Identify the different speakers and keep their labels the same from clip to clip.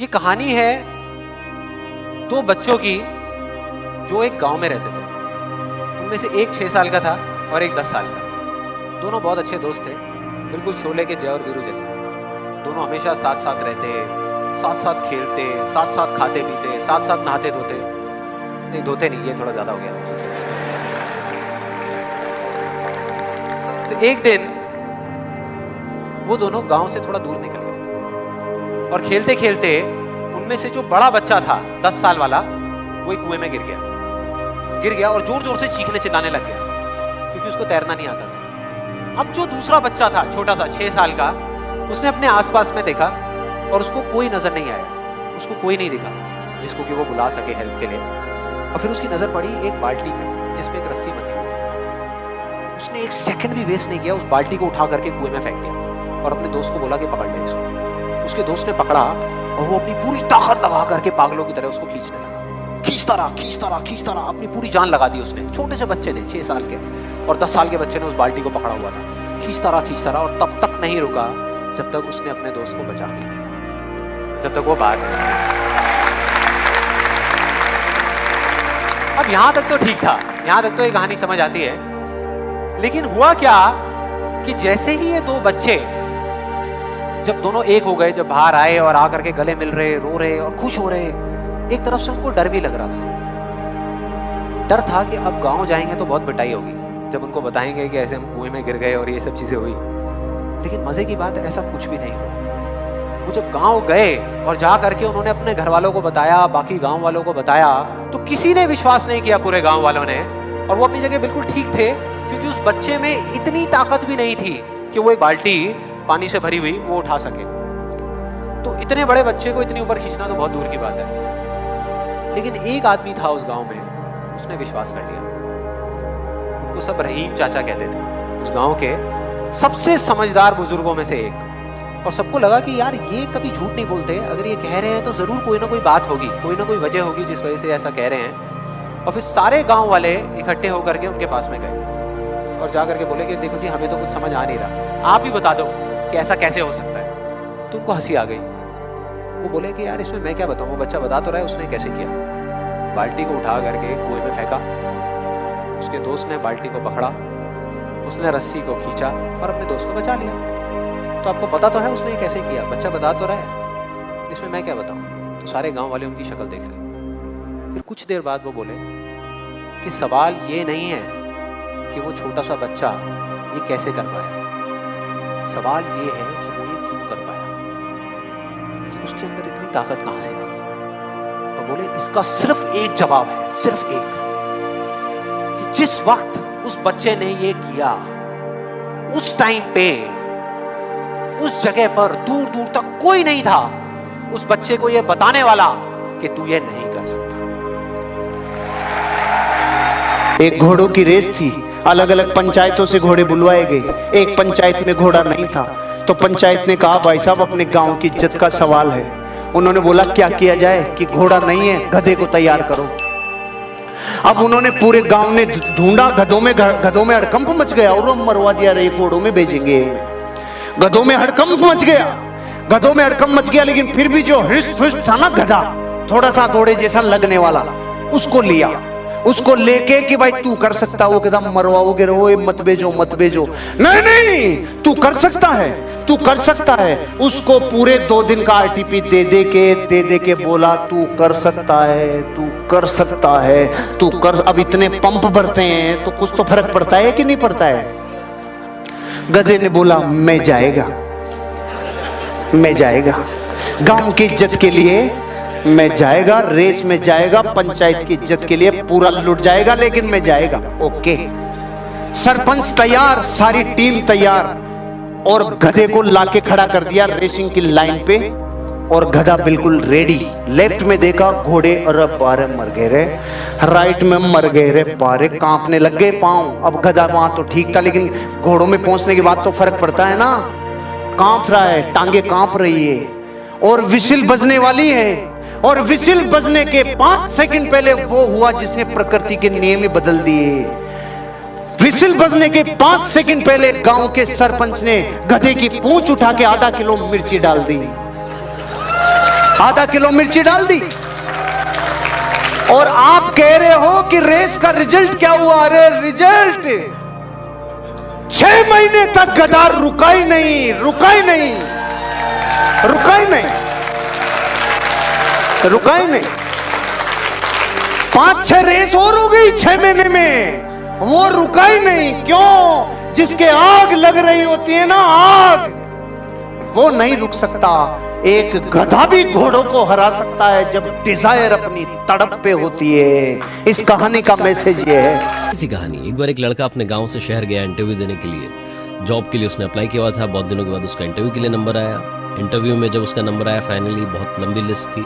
Speaker 1: ये कहानी है दो बच्चों की जो एक गांव में रहते थे। उनमें से एक 6 साल का था और एक 10 साल का। दोनों बहुत अच्छे दोस्त थे, बिल्कुल शोले के जय और वीरू जैसे। दोनों हमेशा साथ साथ रहते, साथ साथ खेलते, साथ साथ खाते पीते, साथ साथ नहाते धोते। नहीं धोते नहीं, ये थोड़ा ज्यादा हो गया। तो एक दिन वो दोनों गांव से थोड़ा दूर निकल गए और खेलते खेलते उनमें से जो बड़ा बच्चा था 10 साल वाला, वो एक कुएं में गिर गया और जोर जोर से चीखने चिल्लाने लग गया क्योंकि उसको तैरना नहीं आता था। अब जो दूसरा बच्चा था छोटा सा 6 साल का, उसने अपने आसपास में देखा और उसको कोई नजर नहीं आया, उसको कोई नहीं दिखा जिसको कि वो बुला सके हेल्प के लिए। और फिर उसकी नजर पड़ी एक बाल्टी में जिसमें एक रस्सी बंधी हुई थी। उसने एक सेकंड भी वेस्ट नहीं किया, उस बाल्टी को उठा करके कुएं में फेंक दिया और अपने दोस्त को बोला कि पकड़ ले इसको। उसके दोस्त ने पकड़ा और वो अपनी पूरी ताकत लगा करके पागलों की तरह उसको खींचने लगा। खींचता रहा, अपनी पूरी जान लगा दी उसने। छोटे से बच्चे ने 6 साल के और 10 साल के बच्चे ने उस बाल्टी को पकड़ा हुआ था। खींचता रहा और तब तक नहीं रुका जब तक उसने अपने दोस्त को बचा नहीं लिया, जब तक वो बाहर। अब यहां तक तो ठीक था, यहां तक तो ये कहानी समझ आती है। लेकिन हुआ क्या कि जैसे ही ये दो बच्चे जब दोनों एक हो गए, जब बाहर आए और आकर के गले मिल रहे, रो रहे और खुश हो रहे, एक तरफ से उनको डर भी लग रहा था। डर था कि अब गांव जाएंगे तो बहुत पिटाई होगी जब उनको बताएंगे कि ऐसे हम कुएं में गिर गए और ये सब चीजें हुई। लेकिन मजे की बात है, ऐसा कुछ भी नहीं हुआ। वो जब गांव गए और जा करके उन्होंने अपने घर वालों को बताया, बाकी गांव वालों को बताया, तो किसी ने विश्वास नहीं किया, पूरे गांव वालों ने। और वो अपनी जगह बिल्कुल ठीक थे क्योंकि उस बच्चे में इतनी ताकत भी नहीं थी कि वो एक बाल्टी पानी से भरी हुई वो उठा सके। तो इतने बड़े बच्चे को इतनी ऊपर खींचना तो बहुत दूर की बात है। लेकिन एक आदमी था उस गांव में, उसने विश्वास कर लिया। उनको सब रहीम चाचा कहते थे, उस गांव के सबसे समझदार बुजुर्गों में से एक। और सबको लगा कि यार ये कभी झूठ नहीं बोलते, अगर ये कह रहे हैं तो जरूर कोई ना कोई बात होगी, कोई ना कोई वजह होगी जिस वजह से ऐसा कह रहे हैं। और फिर सारे गांव वाले इकट्ठे होकर के उनके पास में गए और जाकर के बोले कि देखो जी, हमें तो कुछ समझ आ नहीं रहा, आप ही बता दो कि ऐसा कैसे हो सकता है। तो उनको हंसी आ गई। वो बोले कि यार इसमें मैं क्या बताऊं, वो बच्चा बता तो रहा है उसने कैसे किया। बाल्टी को उठा करके कुएं में फेंका, उसके दोस्त ने बाल्टी को पकड़ा, उसने रस्सी को खींचा और अपने दोस्त को बचा लिया। तो आपको पता तो है उसने कैसे किया, बच्चा बता तो रहा है, इसमें मैं क्या बताऊं। तो सारे गांव वाले उनकी शक्ल देख रहे। फिर कुछ देर बाद वो बोले कि सवाल ये नहीं है कि वो छोटा सा बच्चा ये कैसे कर पाया, सवाल ये है कि वो ये क्यों कर पाया, कि उसके अंदर इतनी ताकत कहां से आई। तो बोले इसका सिर्फ एक जवाब है, सिर्फ एक, कि जिस वक्त उस बच्चे ने ये किया, उस टाइम पे उस जगह पर दूर दूर तक कोई नहीं था उस बच्चे को ये बताने वाला कि तू ये नहीं कर सकता।
Speaker 2: एक घोड़ों की रेस थी, अलग अलग पंचायतों से घोड़े बुलवाए गए। एक पंचायत में घोड़ा नहीं था तो पंचायत ने कहा भाई साहब अपने गांव की इज्जत का सवाल है। उन्होंने बोला क्या किया जाए कि घोड़ा नहीं है, गधे को तैयार करो। अब उन्होंने पूरे गांव ने ढूंढा, गधों में हड़कंप मच गया और मरवा दिया, रे घोड़ों में भेजेंगे। गधों में हड़कंप मच गया, लेकिन फिर भी जो हृष्ट पुष्ट था ना गधा, थोड़ा सा घोड़े जैसा लगने वाला, उसको लिया, उसको लेके कि भाई तू कर सकता, वो कहता मरवाओगे रो, मत भेजो। नहीं तू कर सकता है। उसको पूरे 2 दिन का आरटीपी दे दे के बोला तू कर सकता है। अब इतने पंप भरते हैं तो कुछ तो फर्क पड़ता है कि नहीं पड़ता है। गधे ने बोला मैं जाएगा, गांव की इज्जत के लिए मैं जाएगा, रेस में जाएगा, पंचायत की इज्जत के लिए पूरा लुट जाएगा, लेकिन मैं जाएगा। ओके, सरपंच तैयार, सारी टीम तैयार, और गधे को लाके खड़ा कर दिया रेसिंग की लाइन पे, और गधा बिल्कुल रेडी। लेफ्ट में देखा घोड़े, अरे पारे मर गए रे, राइट में मर गए रे पारे, कांपने लग गए पांव। अब गधा वहां तो ठीक था, लेकिन घोड़ों में पहुंचने के बाद तो फर्क पड़ता है ना, कांप रहा है, टांगे कांप रही है, और विसिल बजने वाली है। और विसिल बजने के 5 सेकंड पहले वो हुआ जिसने प्रकृति के नियम ही बदल दिए। विसिल बजने के 5 सेकंड पहले गांव के सरपंच ने गधे की पूंछ उठा के आधा किलो मिर्ची डाल दी। आधा किलो मिर्ची डाल दी। और आप कह रहे हो कि रेस का रिजल्ट क्या हुआ? अरे रिजल्ट 6 महीने तक गधा रुका ही नहीं, रुका ही नहीं, रुका ही नहीं, रुका ही नहीं। 5-6 रेस और हो गई 6 महीने में, वो रुका ही नहीं। क्यों? जिसके आग लग रही होती है ना, आग, वो नहीं रुक सकता। एक गधा भी घोड़ों को हरा सकता है जब डिजायर अपनी तड़प पे होती है। इस कहानी का मैसेज ये है।
Speaker 3: इसी कहानी, एक बार एक लड़का अपने गांव से शहर गया इंटरव्यू देने के लिए। जॉब के लिए उसने अप्लाई किया था। बहुत दिनों के बाद उसका इंटरव्यू के लिए नंबर आया। इंटरव्यू में जब उसका नंबर आया, फाइनली बहुत लंबी लिस्ट थी।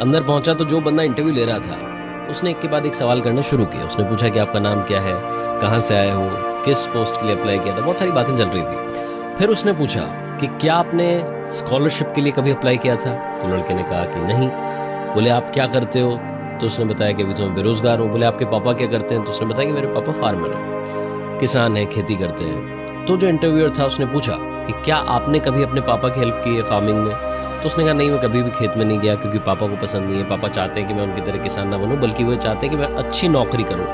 Speaker 3: अंदर पहुंचा तो जो बंदा इंटरव्यू ले रहा था उसने एक के बाद एक सवाल करना शुरू किया। उसने पूछा कि आपका नाम क्या है, कहाँ से आए हो, किस पोस्ट के लिए अप्लाई किया था, बहुत सारी बातें चल रही थी। फिर उसने पूछा कि क्या आपने स्कॉलरशिप के लिए कभी अप्लाई किया था? तो लड़के ने कहा कि नहीं। बोले आप क्या करते हो? तो उसने बताया कि अभी तो मैं बेरोजगार हूँ। बोले आपके पापा क्या करते हैं? तो उसने बताया कि मेरे पापा फार्मर हैं, किसान हैं, खेती करते हैं। तो जो इंटरव्यूअर था उसने पूछा कि क्या आपने कभी अपने पापा की हेल्प की है फार्मिंग में? तो उसने कहा नहीं, मैं कभी भी खेत में नहीं गया क्योंकि पापा को पसंद नहीं है। पापा चाहते हैं कि मैं उनकी तरह किसान ना बनूं, बल्कि वो चाहते हैं कि मैं अच्छी नौकरी करूं।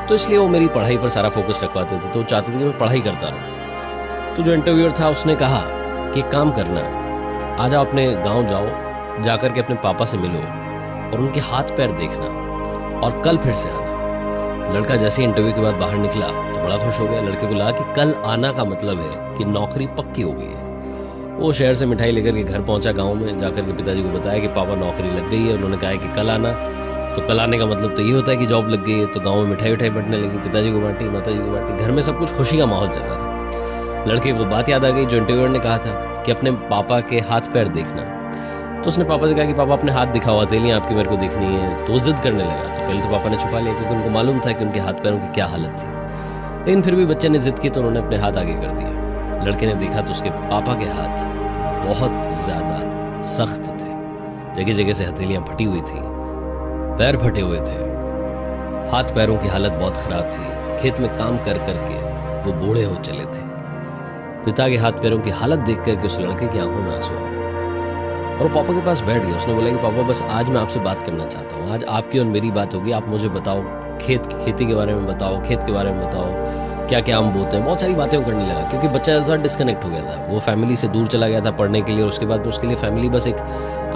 Speaker 3: तो इसलिए वो मेरी पढ़ाई पर सारा फोकस रखवाते थे। तो वो चाहते थे कि मैं पढ़ाई करता रहूं। तो जो इंटरव्यूअर था उसने कहा कि एक काम करना, आज आप अपने गांव जाओ, जाकर के अपने पापा से मिलो और उनके हाथ पैर देखना और कल फिर से आना। लड़का जैसे ही इंटरव्यू के बाद बाहर निकला तो बड़ा खुश हो गया। लड़के को लगा कि कल आना का मतलब है कि नौकरी पक्की हो गई है। वो शहर से मिठाई लेकर के घर पहुंचा। गांव में जाकर के पिताजी को बताया कि पापा नौकरी लग गई है। उन्होंने कहा कि कल आना। तो कल आने का मतलब तो ये होता है कि जॉब लग गई है। तो गाँव में मिठाई उठाई बंटने लगी, पिताजी को बांटी, माताजी को बांटी। घर में सब कुछ खुशी का माहौल चल रहा था। लड़के को बात याद आ गई जो इंटरव्यूअर ने कहा था कि अपने पापा के हाथ पैर देखना। तो उसने पापा से कहा कि पापा अपने हाथ दिखाओ, हथेलियां आपकी मेरे को देखनी है। तो वो जिद करने लगा। तो पहले तो पापा ने छुपा लिया क्योंकि उनको मालूम था कि उनके हाथ पैरों की क्या हालत थी, लेकिन फिर भी बच्चे ने जिद की तो उन्होंने अपने हाथ आगे कर दिया। लड़के ने देखा तो उसके पापा के हाथ बहुत ज्यादा सख्त थे। जगह जगह से हथेलियां फटी हुई थी, पैर फटे हुए थे, हाथ पैरों की हालत बहुत खराब थी। खेत में काम कर करके वो बूढ़े हो चले थे। पिता के हाथ पैरों की हालत देख करके उस लड़के की आंखों में आंसू आए और वो पापा के पास बैठ गया। उसने बोला कि पापा बस आज मैं आपसे बात करना चाहता हूँ। आज आपकी और मेरी बात होगी। आप मुझे बताओ, खेती के बारे में बताओ, खेत के बारे में बताओ, क्या क्या आम बोते हैं। बहुत सारी बातें वो करने लगा क्योंकि बच्चा थोड़ा डिस्कनेक्ट हो गया था। वो फैमिली से दूर चला गया था पढ़ने के लिए और उसके बाद उसके लिए फैमिली बस एक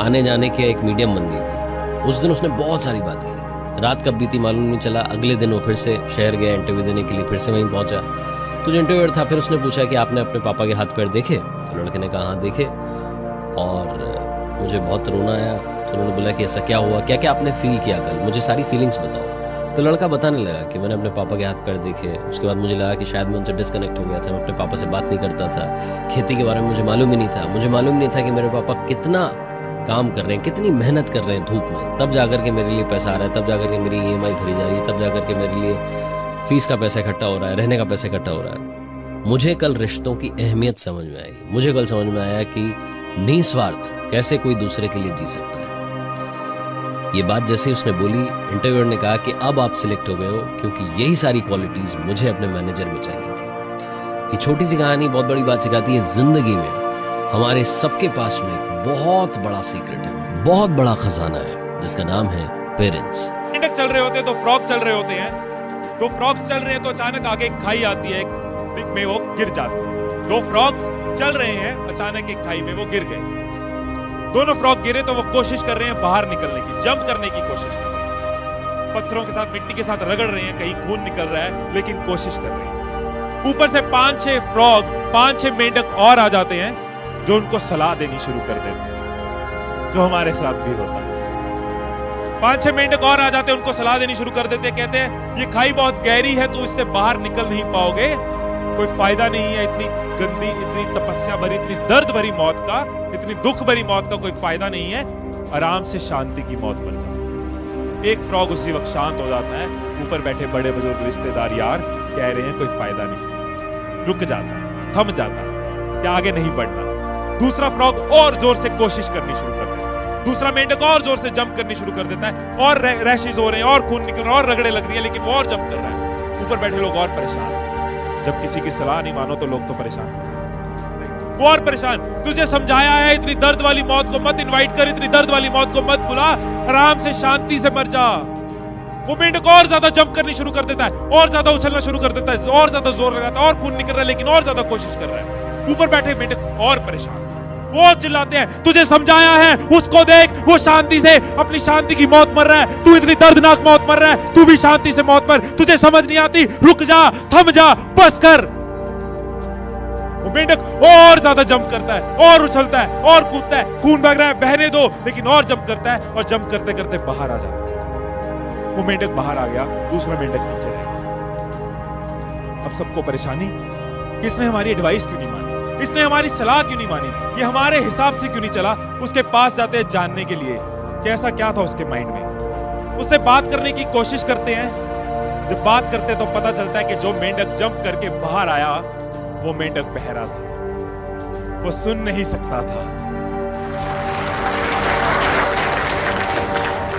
Speaker 3: आने जाने के एक मीडियम बन गई थी। उस दिन उसने बहुत सारी बात की। रात कब बीती मालूम नहीं चला। अगले दिन वो फिर से शहर गया इंटरव्यू देने के लिए, फिर से वहीं पहुंचा। तो जो इंटरव्यूअर था फिर उसने पूछा कि आपने अपने पापा के हाथ पैर देखे? तो लड़के ने कहा हाँ देखे और मुझे बहुत रोना आया। तो उन्होंने बोला कि ऐसा क्या हुआ, क्या क्या आपने फील किया कल, मुझे सारी फीलिंग्स बताओ। तो लड़का बताने लगा कि मैंने अपने पापा के हाथ पैर देखे। उसके बाद मुझे लगा कि शायद मैं उनसे डिस्कनेक्ट हो गया था, मैं अपने पापा से बात नहीं करता था। खेती के बारे में मुझे मालूम ही नहीं था। मुझे मालूम नहीं था कि मेरे पापा कितना काम कर रहे हैं, कितनी मेहनत कर रहे हैं धूप में। तब जाकर के मेरे लिए पैसा आ रहा है, तब जाकर के मेरी EMI भरी जा रही है, तब जाकर के मेरे लिए फीस का पैसा इकट्ठा हो रहा है, रहने का पैसा इकट्ठा हो रहा है। मुझे कल रिश्तों की अहमियत समझ में आई। मुझे कल समझ में आया कि निस्वार्थ कैसे कोई दूसरे के लिए जी सकता है। ये बात जैसे उसने बोली, इंटरव्यूअर ने कहा कि अब आप सिलेक्ट हो गए हो क्योंकि यही सारी क्वालिटीज मुझे अपने मैनेजर में चाहिए थी। ये छोटी सी कहानी बहुत बड़ी बात सिखाती है। जिंदगी में हमारे सबके पास में एक बहुत बड़ा सीक्रेट है, बहुत बड़ा खजाना है जिसका नाम है पेरेंट्स।
Speaker 4: मेंढक चल रहे होते हैं, 2 फ्रॉग चल रहे होते हैं। 2 फ्रॉग्स चल रहे हैं तो अचानक आगे एक खाई आती है, एक में वो गिर जाते हैं। 2 फ्रॉग्स चल रहे हैं, अचानक एक खाई में वो गिर गए। दोनों फ्रॉग गिरे तो वो कोशिश कर रहे हैं बाहर निकलने की, जंप करने की कोशिश कर रहे हैं। पत्थरों के साथ, मिट्टी के साथ रगड़ रहे हैं, कहीं खून निकल रहा है लेकिन कोशिश कर रहे हैं। ऊपर से 5-6 फ्रॉग, 5-6 मेंढक और आ जाते हैं जो उनको सलाह देनी शुरू कर देते हैं, जो हमारे साथ भी होता है। 5-6 मेंढक और आ जाते हैं, उनको सलाह देनी शुरू कर देते हैं। कहते हैं ये खाई बहुत गहरी है, तो इससे बाहर निकल नहीं पाओगे, कोई फायदा नहीं है इतनी गंदी, इतनी तपस्या भरी, इतनी दर्द भरी मौत का, इतनी दुख भरी मौत का कोई फायदा नहीं है, आराम से शांति की मौत बन जाओ। एक फ्रॉग उसी वक्त शांत हो जाता है। ऊपर बैठे बड़े बुजुर्ग रिश्तेदार यार कह रहे हैं कोई फायदा नहीं, रुक जाता है, थम जाता है कि आगे नहीं बढ़ना। दूसरा फ्रॉग और जोर से कोशिश करनी शुरू कर देता है। दूसरा मेंढक और जोर से जंप करनी शुरू कर देता है और रैशेस हो रहे हैं और खून निकल रहा है और रगड़े लग रही है, लेकिन वो और जंप कर रहा है। ऊपर बैठे लोग और परेशान। जब किसी की सलाह नहीं मानो तो लोग तो परेशान। वो और परेशान। तुझे समझाया है इतनी दर्द वाली मौत को मत इनवाइट कर, इतनी दर्द वाली मौत को मत बुला, आराम से शांति से मर जा। वो मेंढक और ज्यादा जंप करनी शुरू कर देता है, और ज्यादा उछलना शुरू कर देता है, और ज्यादा जोर लगाता है, और खून निकल रहा है लेकिन और ज्यादा कोशिश कर रहा है। ऊपर बैठे मेंढक और परेशान, वो चिल्लाते हैं, तुझे समझाया है, उसको देख, वो शांति से अपनी शांति की मौत मर रहा है, तू इतनी दर्दनाक मौत मर रहा है, तू भी शांति से मौत मर, तुझे समझ नहीं आती, रुक जा, थम जा, बस कर। वो मेंढक और ज्यादा जंप करता है, और उछलता है, और कूदता है, खून बह रहा है, बहने दो, लेकिन और जंप करता है, और जंप करते करते बाहर आ जाता है। वो मेंढक बाहर आ गया, दूसरा मेंढक नीचे रह गया। अब सबको परेशानी कि इसने हमारी एडवाइस क्यों नहीं मानी, इसने हमारी सलाह क्यों नहीं मानी, ये हमारे हिसाब से क्यों नहीं चला। उसके पास जाते हैं जानने के लिए कि ऐसा क्या था उसके माइंड में। उससे बात करने की कोशिश करते हैं, जब बात करते हैं तो पता चलता है कि जो मेंढक जंप करके बाहर आया वो मेंढक बहरा था, वो सुन नहीं सकता था।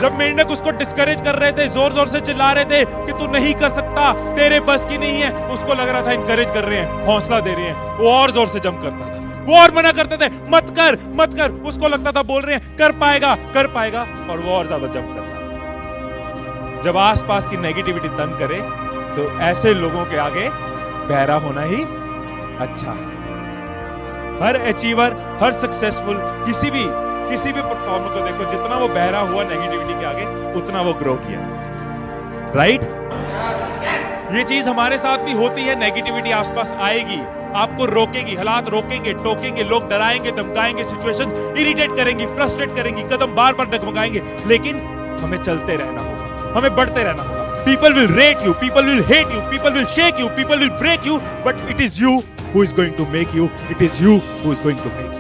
Speaker 4: जब मेंढक उसको डिस्करेज कर रहे थे, जोर जोर से चिल्ला रहे थे कि तू नहीं कर सकता, तेरे बस की नहीं है, उसको लग रहा था इनकरेज कर रहे हैं, हौसला दे रहे हैं, वो और जोर से जंप करता था। वो और मना करते थे, मत कर मत कर, उसको लगता था बोल रहे हैं कर पाएगा, और वो और ज्यादा जंप करता। जब आसपास की नेगेटिविटी तंग करे तो ऐसे लोगों के आगे बहरा होना ही अच्छा है। हर अचीवर, हर सक्सेसफुल, किसी भी परफॉर्मर को देखो, जितना वो बहरा हुआ नेगेटिविटी के आगे, उतना वो ग्रो किया। राइट? ये चीज हमारे साथ भी होती है। नेगेटिविटी आसपास आएगी, आपको रोकेगी, हालात रोकेंगे, टोकेंगे, लोग डराएंगे, धमकाएंगे, सिचुएशंस इरिटेट करेंगी, फ्रस्ट्रेट करेंगी, कदम बार बार डगमगाएंगे, लेकिन हमें चलते रहना होगा, हमें बढ़ते रहना होगा। People will rate you, people will hate you, people will shake you, people will break you, but it is you who is going to make you, it is you who is going to make you.